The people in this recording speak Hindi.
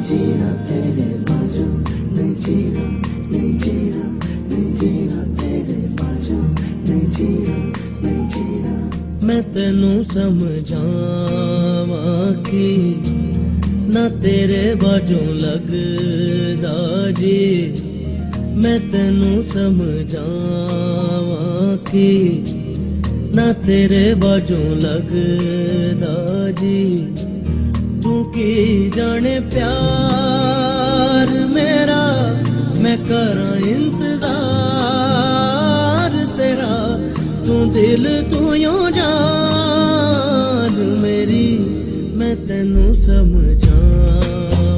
जीना तेरे बाजू, नहीं जीना, नहीं जीना, नहीं जीना तेरे बाजू, नहीं जीना, नहीं जीना। मैं तेनू समझावां कि ना तेरे बाजू लगदा जी, मैं तेनू समझावां कि ना तेरे बाजू लगदा जी। तू की जाने प्यार मेरा, मैं करां इंतजार तेरा। तू दिल तू यूं जान मेरी, मैं तेनू समझां।